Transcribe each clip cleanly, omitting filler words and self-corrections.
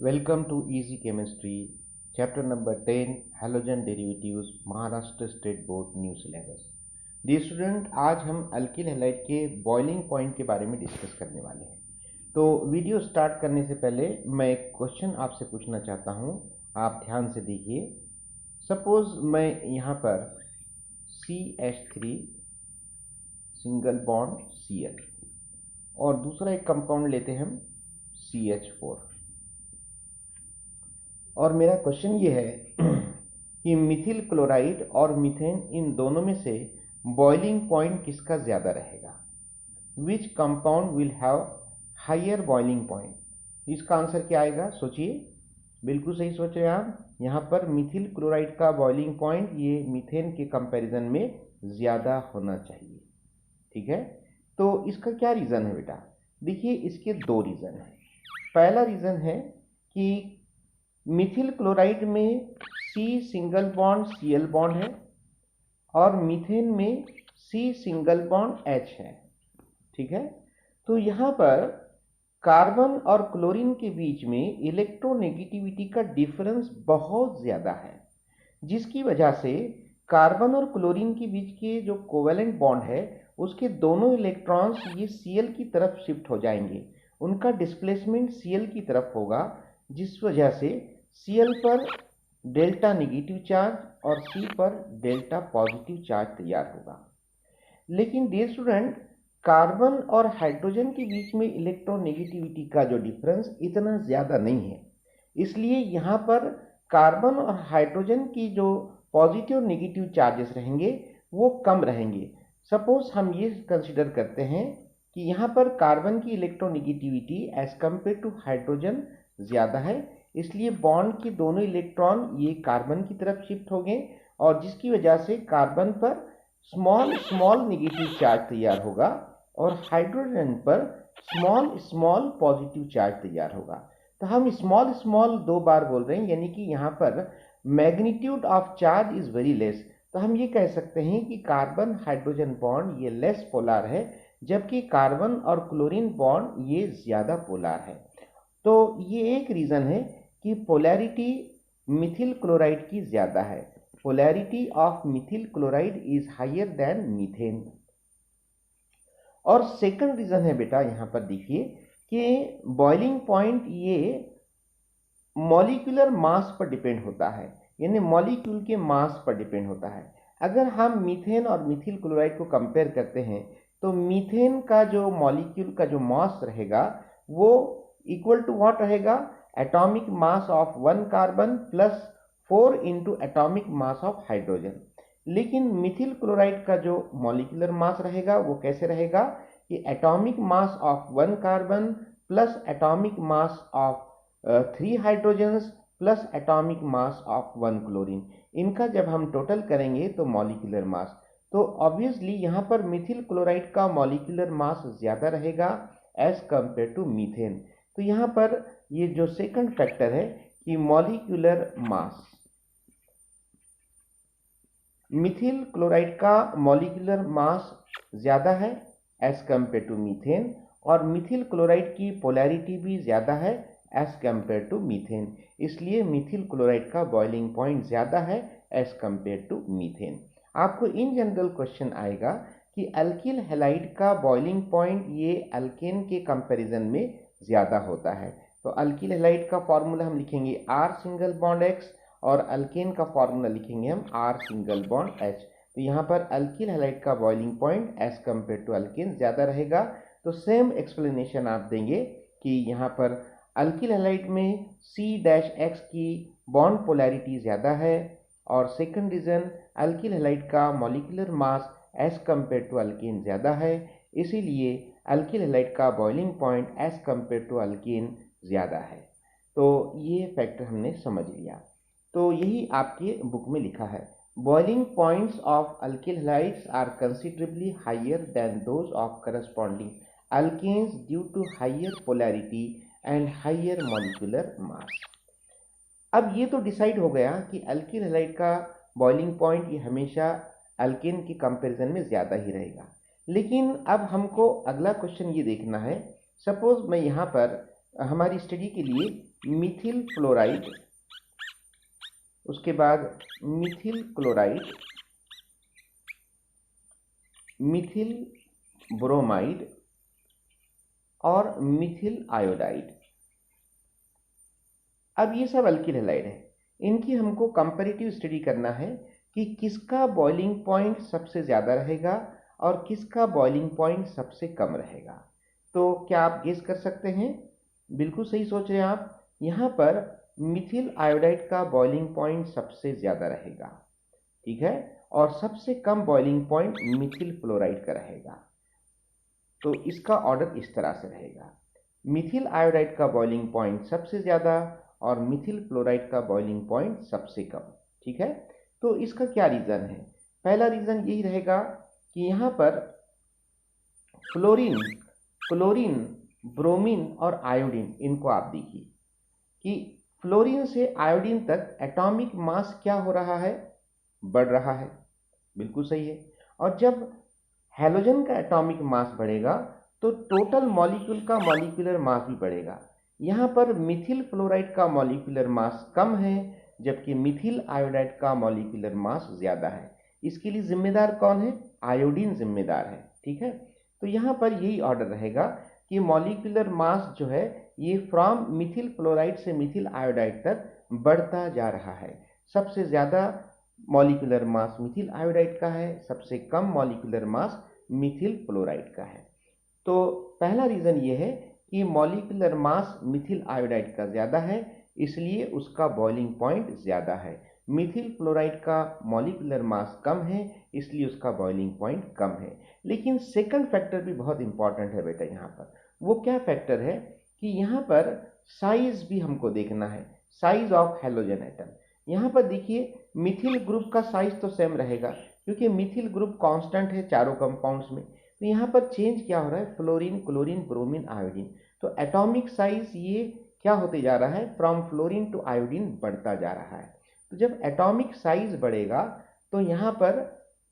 Welcome to Easy Chemistry, Chapter number 10, Halogen Derivatives, Maharashtra state board new syllabus. Dear student, आज हम alkyl halide के boiling point के बारे में डिस्कस करने वाले हैं। तो वीडियो स्टार्ट करने से पहले मैं एक क्वेश्चन आपसे पूछना चाहता हूं, आप ध्यान से देखिए। सपोज मैं यहाँ पर CH3 सिंगल बॉन्ड Cl और दूसरा एक कंपाउंड लेते हैं हम CH4, और मेरा क्वेश्चन ये है कि मिथिल क्लोराइड और मीथेन इन दोनों में से बॉइलिंग पॉइंट किसका ज़्यादा रहेगा। Which compound will have higher boiling point. इसका आंसर क्या आएगा, सोचिए। बिल्कुल सही सोच रहे हैं आप। यहाँ पर मिथिल क्लोराइड का बॉइलिंग पॉइंट ये मीथेन के कंपैरिजन में ज़्यादा होना चाहिए। ठीक है, तो इसका क्या रीज़न है बेटा? देखिए, इसके दो रीज़न हैं। पहला रीज़न है कि मिथिल क्लोराइड में C single bond Cl bond है और मीथेन में C सिंगल बॉन्ड H है। ठीक है, तो यहाँ पर कार्बन और क्लोरीन के बीच में इलेक्ट्रोनेगेटिविटी का डिफरेंस बहुत ज़्यादा है, जिसकी वजह से कार्बन और क्लोरीन के बीच के जो कोवेलेंट बॉन्ड है उसके दोनों इलेक्ट्रॉन्स ये Cl की तरफ शिफ्ट हो जाएंगे। उनका डिस्प्लेसमेंट Cl की तरफ होगा, जिस वजह से Cl पर डेल्टा नेगेटिव चार्ज और C पर डेल्टा पॉजिटिव चार्ज तैयार होगा। लेकिन डियर स्टूडेंट, कार्बन और हाइड्रोजन के बीच में इलेक्ट्रोनेगेटिविटी का जो डिफरेंस इतना ज़्यादा नहीं है, इसलिए यहाँ पर कार्बन और हाइड्रोजन की जो पॉजिटिव और नेगेटिव चार्जेस रहेंगे वो कम रहेंगे। सपोज हम ये कंसिडर करते हैं कि यहाँ पर कार्बन की electronegativity as compare to hydrogen ज़्यादा है, इसलिए बॉन्ड के दोनों इलेक्ट्रॉन ये कार्बन की तरफ शिफ्ट हो गए और जिसकी वजह से कार्बन पर स्मॉल स्मॉल नेगेटिव चार्ज तैयार होगा और हाइड्रोजन पर स्मॉल स्मॉल पॉजिटिव चार्ज तैयार होगा। तो हम स्मॉल स्मॉल दो बार बोल रहे हैं, यानी कि यहाँ पर magnitude of charge is very less. तो हम ये कह सकते हैं कि कार्बन हाइड्रोजन बॉन्ड ये लेस पोलर है, जबकि कार्बन और क्लोरीन बॉन्ड ये ज़्यादा पोलर है। तो ये एक रीज़न है कि पोलैरिटी मिथिल क्लोराइड की ज़्यादा है। Polarity of methyl chloride is higher than methane. और सेकंड रीज़न है बेटा, यहाँ पर देखिए कि बॉइलिंग पॉइंट ये मॉलिक्यूलर मास पर डिपेंड होता है, यानी मॉलिक्यूल के मास पर डिपेंड होता है। अगर हम मीथेन और मिथिल क्लोराइड को कंपेयर करते हैं तो मीथेन का जो मॉलिक्यूल का जो मास रहेगा वो इक्वल टू व्हाट रहेगा, atomic mass of one carbon plus 4 into atomic mass of hydrogen. लेकिन मिथिल क्लोराइड का जो मॉलिक्यूलर मास रहेगा वो कैसे रहेगा कि atomic mass of one carbon plus atomic mass of 3 hydrogens plus atomic mass of 1 chlorine. इनका जब हम टोटल करेंगे तो मॉलिक्यूलर मास, तो ऑब्वियसली यहाँ पर मिथिल क्लोराइड का मॉलिक्यूलर मास ज़्यादा रहेगा एज कंपेयर टू मीथेन। तो यहाँ पर ये जो सेकंड फैक्टर है कि मॉलिक्यूलर मास, मिथिल क्लोराइड का मॉलिक्यूलर मास ज़्यादा है एज कंपेयर टू मीथेन, और मिथिल क्लोराइड की पोलैरिटी भी ज़्यादा है एज कंपेयर टू मीथेन, इसलिए मिथिल क्लोराइड का बॉइलिंग पॉइंट ज़्यादा है एज कंपेयर टू मीथेन। आपको इन जनरल क्वेश्चन आएगा कि अल्किल हैलाइड का बॉइलिंग पॉइंट ये अल्केन के कंपैरिजन में ज़्यादा होता है। तो अल्किल हैलाइड का फॉर्मूला हम लिखेंगे R सिंगल बॉन्ड X और अल्केन का फॉर्मूला लिखेंगे हम R सिंगल बॉन्ड H। तो यहाँ पर अल्किल हैलाइड का boiling point as compare to alkane ज़्यादा रहेगा। तो सेम एक्सप्लेनेशन आप देंगे कि यहाँ पर अल्किल हैलाइड में C-X की बॉन्ड पोलैरिटी ज़्यादा है, और सेकंड रीज़न अल्किल हैलाइड का molecular mass as compare to alkane ज़्यादा है, इसीलिए अल्किल हैलाइड का boiling point as compare to alkane ज़्यादा है। तो ये फैक्टर हमने समझ लिया। तो यही आपके बुक में लिखा है, boiling points of alkyl halides are considerably higher than those of corresponding alkanes due to higher polarity and higher molecular mass. अब ये तो डिसाइड हो गया कि अल्किल हैलाइड का बॉइलिंग पॉइंट ये हमेशा अल्केन के कंपैरिजन में ज़्यादा ही रहेगा। लेकिन अब हमको अगला क्वेश्चन ये देखना है, सपोज मैं यहाँ पर हमारी स्टडी के लिए मिथिल फ्लोराइड, उसके बाद मिथिल क्लोराइड, मिथिल ब्रोमाइड और मिथिल आयोडाइड। अब ये सब अल्किल हैलाइड है, इनकी हमको कंपैरेटिव स्टडी करना है कि किसका बॉइलिंग पॉइंट सबसे ज़्यादा रहेगा और किसका बॉइलिंग पॉइंट सबसे कम रहेगा। तो क्या आप गेस कर सकते हैं? बिल्कुल सही सोच रहे हैं आप। यहाँ पर मिथिल आयोडाइड का बॉइलिंग पॉइंट सबसे ज़्यादा रहेगा, ठीक है, और सबसे कम बॉइलिंग पॉइंट मिथिल फ्लोराइड का रहेगा। तो इसका ऑर्डर इस तरह से रहेगा, मिथिल आयोडाइड का बॉइलिंग पॉइंट सबसे ज़्यादा और मिथिल फ्लोराइड का बॉइलिंग पॉइंट सबसे कम, ठीक है। तो इसका क्या रीज़न है? पहला रीज़न यही रहेगा कि यहाँ पर फ्लोरीन, क्लोरीन, ब्रोमीन और आयोडीन, इनको आप देखिए कि फ्लोरीन से आयोडीन तक एटॉमिक मास क्या हो रहा है? बढ़ रहा है, बिल्कुल सही है। और जब हैलोजन का एटॉमिक मास बढ़ेगा तो टोटल मॉलिक्यूल का मॉलिक्यूलर मास भी बढ़ेगा। यहाँ पर मिथिल फ्लोराइड का मॉलिक्यूलर मास कम है जबकि मिथिल आयोडाइड का मॉलिक्यूलर मास ज़्यादा है। इसके लिए जिम्मेदार कौन है? आयोडीन जिम्मेदार है, ठीक है। तो यहाँ पर यही ऑर्डर रहेगा कि मॉलिक्यूलर मास जो है ये फ्रॉम मिथिल फ्लोराइड से मिथिल आयोडाइड तक बढ़ता जा रहा है। सबसे ज़्यादा मॉलिक्यूलर मास मिथिल आयोडाइड का है, सबसे कम मॉलिक्यूलर मास मिथिल फ्लोराइड का है। तो पहला रीज़न ये है कि मॉलिक्यूलर मास मिथिल आयोडाइड का ज़्यादा है, इसलिए उसका बॉइलिंग पॉइंट ज़्यादा है। मिथिल फ्लोराइड का मॉलिक्यूलर मास कम है, इसलिए उसका बॉइलिंग पॉइंट कम है। लेकिन सेकंड फैक्टर भी बहुत इंपॉर्टेंट है बेटा यहाँ पर। वो क्या फैक्टर है कि यहाँ पर साइज भी हमको देखना है, साइज ऑफ हैलोजन एटम। यहाँ पर देखिए मिथिल ग्रुप का साइज तो सेम रहेगा क्योंकि मिथिल ग्रुप कांस्टेंट है चारों कंपाउंड्स में। तो यहाँ पर चेंज क्या हो रहा है? Fluorine, chlorine, bromine, iodine. तो एटॉमिक साइज ये क्या होते जा रहा है? फ्रॉम फ्लोरीन टू आयोडीन बढ़ता जा रहा है। तो जब एटॉमिक साइज बढ़ेगा तो यहाँ पर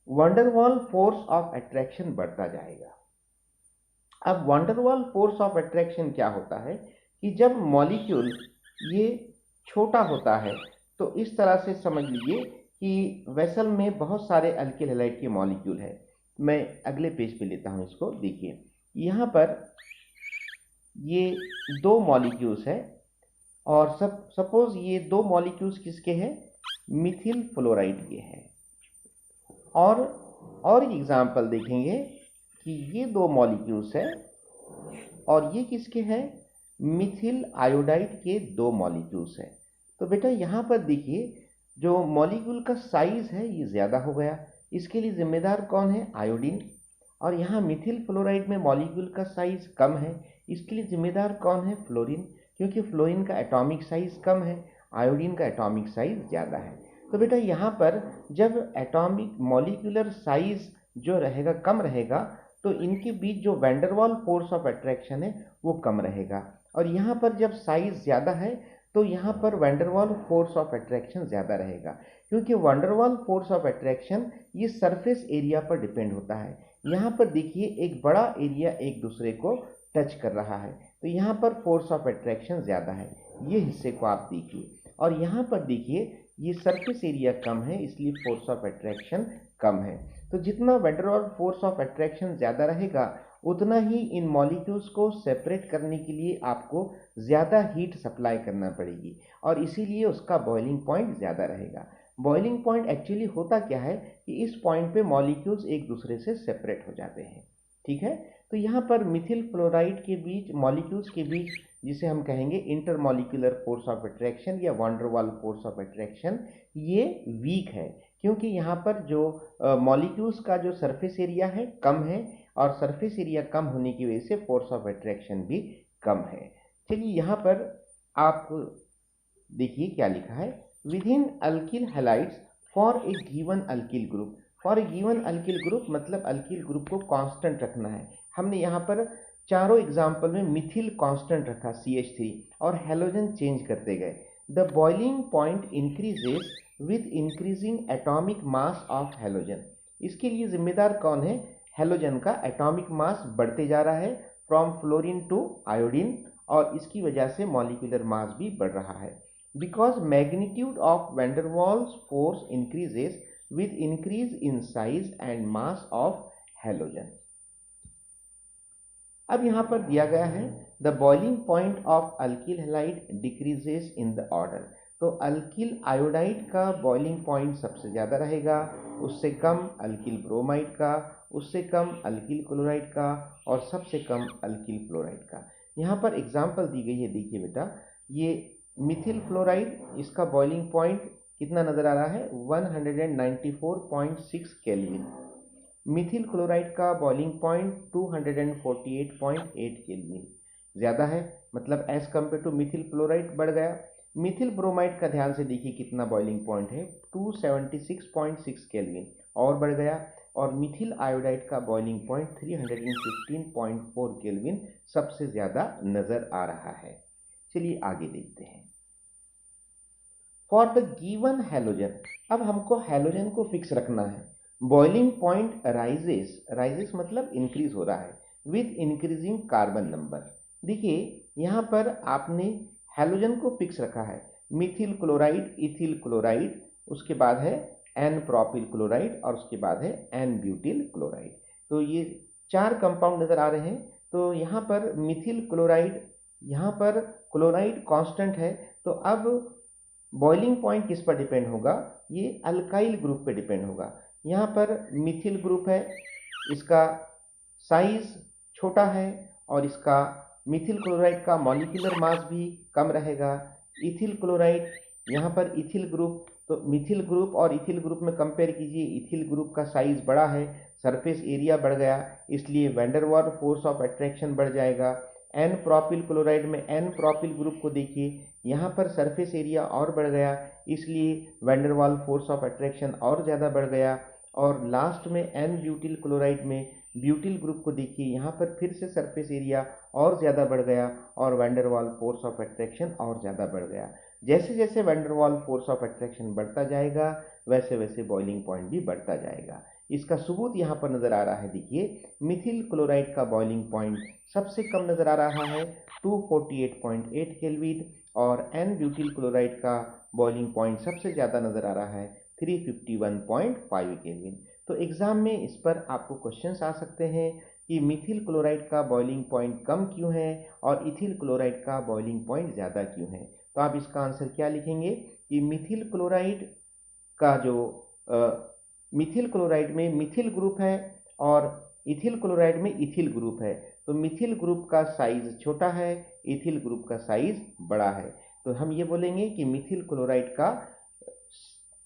वंडरवॉल फोर्स ऑफ अट्रैक्शन बढ़ता जाएगा। अब वंडरवॉल फोर्स ऑफ अट्रैक्शन क्या होता है कि जब मॉलिक्यूल ये छोटा होता है तो इस तरह से समझ लीजिए कि वेसल में बहुत सारे अल्किल हैलाइड के मॉलिक्यूल है। मैं अगले पेज पे लेता हूँ इसको, देखिए यहाँ पर ये दो मॉलिक्यूल्स है और सपोज ये दो मॉलिक्यूल्स किसके हैं? मिथिल फ्लोराइड के हैं। और एग्जाम्पल देखेंगे कि ये दो मॉलिक्यूल्स है और ये किसके हैं? मिथिल आयोडाइड के दो मॉलिक्यूल्स है। तो बेटा यहाँ पर देखिए जो मॉलिक्यूल का साइज है ये ज़्यादा हो गया, इसके लिए जिम्मेदार कौन है? आयोडीन। और यहाँ मिथिल फ्लोराइड में मॉलिक्यूल का साइज कम है, इसके लिए जिम्मेदार कौन है? फ्लोरीन, क्योंकि फ्लोरीन का एटॉमिक साइज कम है, आयोडीन का एटॉमिक साइज ज़्यादा है। तो बेटा यहाँ पर जब एटॉमिक मॉलिक्यूलर साइज जो रहेगा कम रहेगा तो इनके बीच जो वैंडरवॉल फोर्स ऑफ अट्रैक्शन है वो कम रहेगा। और यहाँ पर जब साइज ज़्यादा है तो यहाँ पर वैंडरवॉल फोर्स ऑफ अट्रैक्शन ज़्यादा रहेगा, क्योंकि वैंडरवॉल फोर्स ऑफ अट्रैक्शन ये सरफेस एरिया पर डिपेंड होता है। यहाँ पर देखिए एक बड़ा एरिया एक दूसरे को टच कर रहा है तो यहाँ पर फोर्स ऑफ अट्रैक्शन ज़्यादा है, ये हिस्से को आप देखिए। और यहाँ पर देखिए ये सरफेस एरिया कम है इसलिए फोर्स ऑफ अट्रैक्शन कम है। तो जितना वैंडरवॉल फोर्स ऑफ अट्रैक्शन ज़्यादा रहेगा उतना ही इन मॉलिक्यूल्स को सेपरेट करने के लिए आपको ज़्यादा हीट सप्लाई करना पड़ेगी और इसीलिए उसका बॉइलिंग पॉइंट ज़्यादा रहेगा। बॉइलिंग पॉइंट एक्चुअली होता क्या है कि इस पॉइंट पे मॉलिक्यूल्स एक दूसरे से सेपरेट हो जाते हैं, ठीक है। तो यहाँ पर मिथिल फ्लोराइड के बीच मॉलिक्यूल्स के बीच जिसे हम कहेंगे इंटरमॉलिक्यूलर फोर्स ऑफ अट्रैक्शन या वैंडरवॉल फोर्स ऑफ अट्रैक्शन, ये वीक है क्योंकि यहाँ पर जो मॉलिक्यूल्स का जो सरफेस एरिया है कम है और सरफेस एरिया कम होने की वजह से फोर्स ऑफ अट्रैक्शन भी कम है। चलिए यहाँ पर आप देखिए क्या लिखा है, within alkyl halides for a given alkyl group. For a given alkyl group मतलब अल्किल ग्रुप को कांस्टेंट रखना है। हमने यहाँ पर चारों एग्जाम्पल में मिथिल कांस्टेंट रखा CH3 और हैलोजन चेंज करते गए। The boiling point increases with increasing atomic mass of halogen. इसके लिए जिम्मेदार कौन है? हैलोजन का एटॉमिक मास बढ़ते जा रहा है फ्रॉम फ्लोरीन टू आयोडीन और इसकी वजह से मॉलिक्यूलर मास भी बढ़ रहा है। Because magnitude of van der Waals force increases with increase in size and mass of halogen। अब यहां पर दिया गया है the boiling point of alkyl halide decreases in the order. तो अल्किल आयोडाइड का बॉइलिंग पॉइंट सबसे ज्यादा रहेगा, उससे कम अल्किल ब्रोमाइड का, उससे कम अल्किल क्लोराइड का और सबसे कम अल्किल फ्लोराइड का। यहाँ पर एग्जाम्पल दी गई है, देखिए बेटा, ये मिथिल फ्लोराइड, इसका बॉइलिंग पॉइंट कितना नजर आ रहा है 194.6 केल्विन। मिथिल क्लोराइड का बॉइलिंग पॉइंट 248.8 केल्विन, ज्यादा है, मतलब as compare to methyl fluoride बढ़ गया। मिथिल ब्रोमाइड का ध्यान से देखिए कितना बॉइलिंग पॉइंट है 276.6 केल्विन और बढ़ गया। और मिथिल आयोडाइड का बॉइलिंग पॉइंट 315.4 केल्विन सबसे ज्यादा नजर आ रहा है। चलिए आगे देखते हैं। फॉर द गिवन हैलोजन, अब हमको हैलोजन को फिक्स रखना है। बॉइलिंग पॉइंट राइजेस मतलब इंक्रीज हो रहा है विद इंक्रीजिंग कार्बन नंबर। देखिए यहां पर आपने हैलोजन को फिक्स रखा है, मिथिल क्लोराइड, इथिल क्लोराइड, उसके बाद है एन प्रोपिल क्लोराइड और उसके बाद है एन ब्यूटिल क्लोराइड। तो ये 4 कंपाउंड नजर आ रहे हैं। तो यहाँ पर मिथिल क्लोराइड, यहाँ पर क्लोराइड कांस्टेंट है, तो अब बॉइलिंग पॉइंट किस पर डिपेंड होगा, ये अल्काइल ग्रुप पे डिपेंड होगा। यहाँ पर मिथिल ग्रुप है, इसका साइज छोटा है और इसका मिथिल क्लोराइड का मॉलिक्यूलर मास भी कम रहेगा। इथिल क्लोराइड, यहाँ पर इथिल ग्रुप, तो मिथिल ग्रुप और इथिल ग्रुप में कंपेयर कीजिए, इथिल ग्रुप का साइज बड़ा है, सरफेस एरिया बढ़ गया, इसलिए van der Waals force of attraction बढ़ जाएगा। एन प्रोपिल क्लोराइड में एन प्रोपिल ग्रुप को देखिए, यहाँ पर सरफेस एरिया और बढ़ गया, इसलिए van der Waals force of attraction और ज़्यादा बढ़ गया। और लास्ट में एन ब्यूटिल क्लोराइड में ब्यूटिल ग्रुप को देखिए, यहाँ पर फिर से सरफेस एरिया और ज़्यादा बढ़ गया और van der Waals force of attraction और ज़्यादा बढ़ गया। जैसे जैसे van der Waals force of attraction बढ़ता जाएगा वैसे वैसे बॉइलिंग पॉइंट भी बढ़ता जाएगा। इसका सबूत यहाँ पर नजर आ रहा है, देखिए मिथिल क्लोराइड का बॉइलिंग पॉइंट सबसे कम नजर आ रहा है 248.8 केल्विन और एन ब्यूटिल क्लोराइड का बॉइलिंग पॉइंट सबसे ज़्यादा नजर आ रहा है 351.5 केल्विन। तो एग्जाम में इस पर आपको क्वेश्चंस आ सकते हैं कि मिथिल क्लोराइड का बॉइलिंग पॉइंट कम क्यों है और इथिल क्लोराइड का बॉइलिंग पॉइंट ज़्यादा क्यों है। तो आप इसका आंसर क्या लिखेंगे कि मिथिल क्लोराइड का जो मिथिल क्लोराइड में मिथिल ग्रुप है और इथिल क्लोराइड में इथिल ग्रुप है, तो मिथिल ग्रुप का साइज छोटा है, इथिल ग्रुप का साइज बड़ा है। तो हम ये बोलेंगे कि मिथिल क्लोराइड का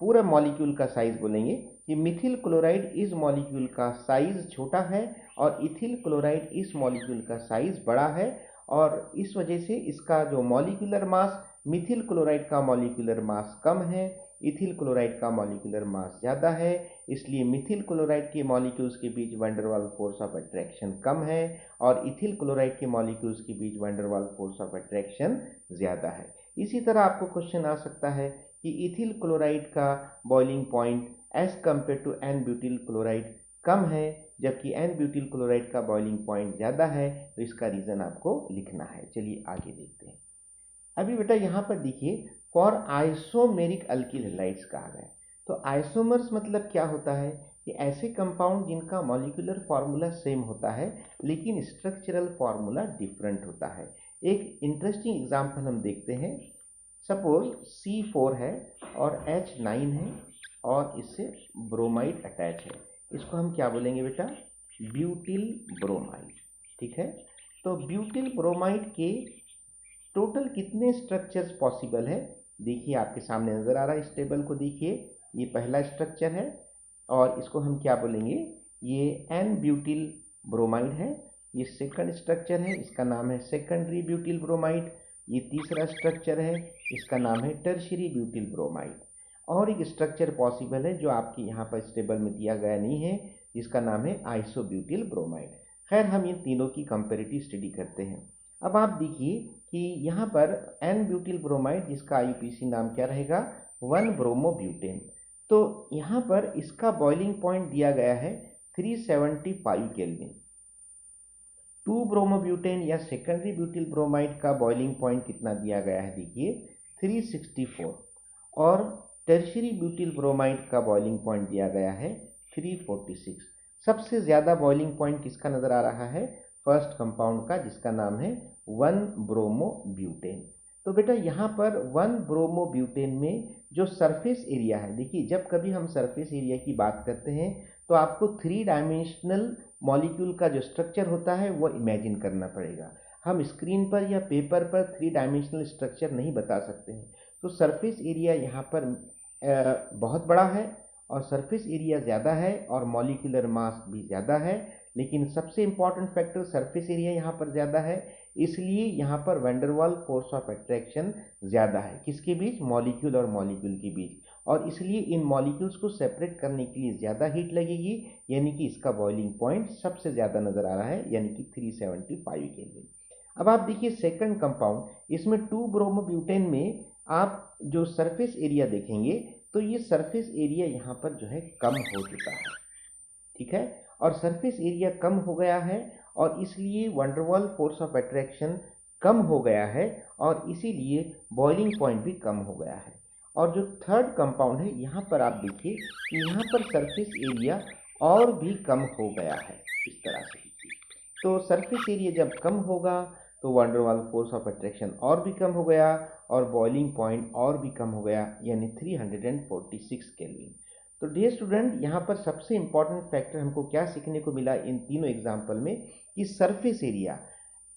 पूरा मॉलिक्यूल का साइज बोलेंगे कि मिथिल क्लोराइड इस मॉलिक्यूल का साइज छोटा है और इथिल क्लोराइड इस मॉलिक्यूल का साइज बड़ा है, और इस वजह से इसका जो मॉलिक्यूलर मास, मिथिल क्लोराइड का मॉलिक्यूलर मास कम है, इथिल क्लोराइड का मॉलिक्यूलर मास ज़्यादा है, इसलिए मिथिल क्लोराइड के मॉलिक्यूल्स के बीच van der Waals force of attraction कम है और इथिल क्लोराइड के मॉलिक्यूल्स के बीच van der Waals force of attraction ज़्यादा है। इसी तरह आपको क्वेश्चन आ सकता है कि इथिल क्लोराइड का boiling point as compare to n butyl chloride कम है जबकि एन ब्यूटिल क्लोराइड का बॉइलिंग पॉइंट ज़्यादा है, तो इसका रीज़न आपको लिखना है। चलिए आगे देखते हैं। अभी बेटा यहाँ पर देखिए फॉर आइसोमेरिक अल्किल हैलाइड्स कहा गया है। तो आइसोमर्स मतलब क्या होता है कि ऐसे कंपाउंड जिनका मॉलिक्यूलर फार्मूला सेम होता है लेकिन स्ट्रक्चरल फार्मूला डिफरेंट होता है। एक इंटरेस्टिंग एग्जांपल हम देखते हैं। सपोज C4 है और H9 है और इससे ब्रोमाइड अटैच है, इसको हम क्या बोलेंगे बेटा, ब्यूटिल ब्रोमाइड। ठीक है, तो ब्यूटिल ब्रोमाइड के टोटल कितने स्ट्रक्चर्स पॉसिबल है, देखिए आपके सामने नजर आ रहा है, इस टेबल को देखिए, ये पहला स्ट्रक्चर है और इसको हम क्या बोलेंगे, ये एन ब्यूटिल ब्रोमाइड है। ये सेकंड स्ट्रक्चर है, इसका नाम है सेकेंडरी ब्यूटिल ब्रोमाइड। ये तीसरा स्ट्रक्चर है, इसका नाम है टर्शियरी ब्यूटिल ब्रोमाइड। और एक स्ट्रक्चर पॉसिबल है जो आपके यहाँ पर इस टेबल में दिया गया नहीं है, जिसका नाम है आइसोब्यूटिल ब्रोमाइड। खैर हम इन तीनों की कंपेरेटिव स्टडी करते हैं। अब आप देखिए कि यहाँ पर एन ब्यूटिल ब्रोमाइड जिसका आईयूपीएसी नाम क्या रहेगा, 1 ब्रोमोब्यूटेन। तो यहाँ पर इसका बॉइलिंग पॉइंट दिया गया है 375 केल्विन। 2 ब्रोमोब्यूटेन या सेकेंडरी ब्यूटिल ब्रोमाइड का बॉइलिंग पॉइंट कितना दिया गया है, देखिए 364, और टर्शियरी ब्यूटिल ब्रोमाइड का बॉइलिंग पॉइंट दिया गया है 346। सबसे ज़्यादा बॉइलिंग पॉइंट किसका नज़र आ रहा है, फर्स्ट कंपाउंड का, जिसका नाम है 1 ब्रोमोब्यूटेन। तो बेटा यहाँ पर 1 ब्रोमोब्यूटेन में जो सरफेस एरिया है, देखिए जब कभी हम सरफेस एरिया की बात करते हैं तो आपको 3 डायमेंशनल मॉलिक्यूल का जो स्ट्रक्चर होता है वो इमेजिन करना पड़ेगा। हम स्क्रीन पर या पेपर पर 3 डायमेंशनल स्ट्रक्चर नहीं बता सकते हैं। तो सरफेस एरिया यहाँ पर बहुत बड़ा है और सरफेस एरिया ज़्यादा है और मॉलिक्यूलर मास भी ज़्यादा है, लेकिन सबसे इम्पॉर्टेंट फैक्टर सरफेस एरिया यहाँ पर ज़्यादा है, इसलिए यहाँ पर van der Waals force of attraction ज़्यादा है। किसके बीच, मॉलिक्यूल और मॉलिक्यूल के बीच, और इसलिए इन मॉलिक्यूल्स को सेपरेट करने के लिए ज़्यादा हीट लगेगी, यानी कि इसका बॉइलिंग पॉइंट सबसे ज़्यादा नज़र आ रहा है, यानी कि 375 केल्विन। अब आप देखिए सेकंड कंपाउंड, इसमें 2 ब्रोमोब्यूटेन में आप जो सरफेस एरिया देखेंगे तो ये सरफेस एरिया यहाँ पर जो है कम हो चुका है, ठीक है, और सरफेस एरिया कम हो गया है और इसलिए van der Waals force of attraction कम हो गया है और इसीलिए बॉइलिंग पॉइंट भी कम हो गया है। और जो थर्ड कंपाउंड है यहाँ पर आप देखिए कि यहाँ पर सरफेस एरिया और भी कम हो गया है, इस तरह से। तो सरफेस एरिया जब कम होगा तो van der Waals force of attraction और भी कम हो गया और बॉइलिंग पॉइंट और भी कम हो गया, यानी 346 केल्विन। तो डियर स्टूडेंट, यहाँ पर सबसे इंपॉर्टेंट फैक्टर हमको क्या सीखने को मिला इन तीनों एग्जाम्पल में, कि सरफेस एरिया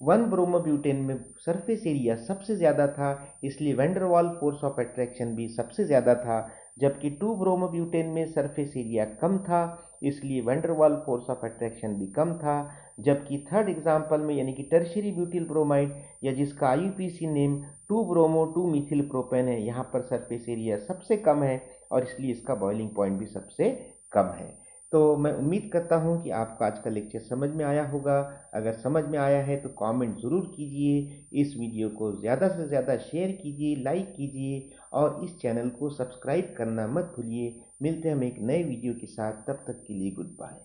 1 ब्रोमोब्यूटेन में सरफेस एरिया सबसे ज़्यादा था, इसलिए van der Waals force of attraction भी सबसे ज़्यादा था, जबकि 2 ब्रोमोब्यूटेन में सरफेस एरिया कम था, इसलिए van der Waals force of attraction भी कम था, जबकि थर्ड एग्जाम्पल में यानी कि टर्शियरी ब्यूटिल ब्रोमाइड या जिसका IUPAC name 2 bromo 2 Mithil propane है, यहाँ पर सरफेस एरिया सबसे कम है और इसलिए इसका बॉइलिंग पॉइंट भी सबसे कम है। तो मैं उम्मीद करता हूँ कि आपको आज का लेक्चर समझ में आया होगा। अगर समझ में आया है तो कमेंट ज़रूर कीजिए, इस वीडियो को ज़्यादा से ज़्यादा शेयर कीजिए, लाइक कीजिए और इस चैनल को सब्सक्राइब करना मत भूलिए। मिलते हैं हम एक नए वीडियो के साथ, तब तक के लिए गुड बाय।